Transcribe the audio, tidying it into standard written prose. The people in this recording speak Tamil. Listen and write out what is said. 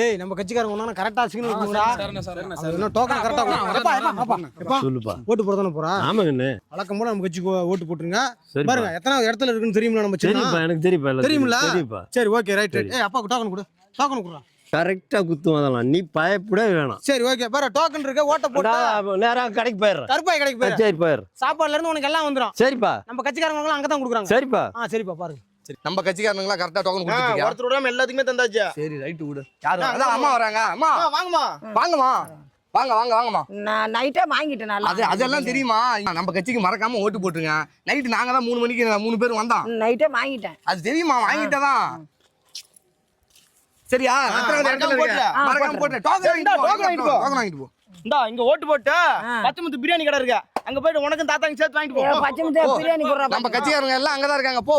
ஏய் நம்ம கட்சிக்காரங்க ஒண்ணா கரெக்டா சிக்னல் கொடுங்கடா. என்ன டோக்கன் கரெக்டா சொல்லுப்பா. ஓட்டு போட தானே போறா? ஆமாங்கண்ணே. வழக்கம் போல நம்ம கட்சிக்கு ஓட்டு போட்டுருங்க. பாருங்க எத்தனை இடத்துல இருக்குன்னு தெரியுமா நம்ம சின்ன? எனக்கு தெரியும்ல. சரி ஓகே ரைட். ஏய் அப்பாக்கு டோக்கன் கொடு. டோக்கன் குடுறா. கரெக்டா குத்தும் அதெல்லாம். நீ பயப்படவே வேணாம். சரி ஓகே பாரு டோக்கன் இருக்கு. ஓட்ட போட்டா நேரா கடைக்கு போயிடுறேன். கருப்பாய் கடைக்கு போயிரு. சரி போயிரு. சாப்பாடுல இருந்து உனக்கு எல்லாம் வந்துரும். சரிப்பா. நம்ம கட்சிக்காரங்க எல்லாம் அங்க தான் குடுக்குறாங்க. சரிப்பா. சரிப்பா பாருங்க. சரி நம்ம கட்சிக்காரங்களா கரெக்டா டோக்கன் கொடுத்துட்டீங்க. ஒருத்தர் விடாம எல்லாத்துக்குமே தந்தாச்சு. சரி ரைட் விடு. யாரு அதான் அம்மா வராங்க. அம்மா வாங்கம்மா. வாங்கம்மா. வாங்கம்மா. நான் நைட்டே வாங்கிட்டேன். நல்லா அதெல்லாம் தெரியுமா? நம்ம கட்சிக்கு மறக்காம ஓட்டு போட்டுருங்க. நைட்டு நாங்க தான் 3 மணிக்கு 3 பேர் வந்தோம். நைட்டே வாங்கிட்டேன். அது தெரியுமா? வாங்கிட்டதான். சரியா? மறக்காம போட்டு டோக்கன் வாங்கிட்டு போ. இந்தா இங்க ஓட்டு போட்டு பச்சைமுத்து பிரியாணி கடை இருக்கு. அங்க போயிட்டு உனக்கும் தாத்தாங்க சேர்த்து வாங்கிட்டு போ. பச்சை முட்டை பிரியாணி போடுறா. நம்ம கட்சிக்காரங்க எல்லாம் அங்கதான் இருக்காங்க. போ.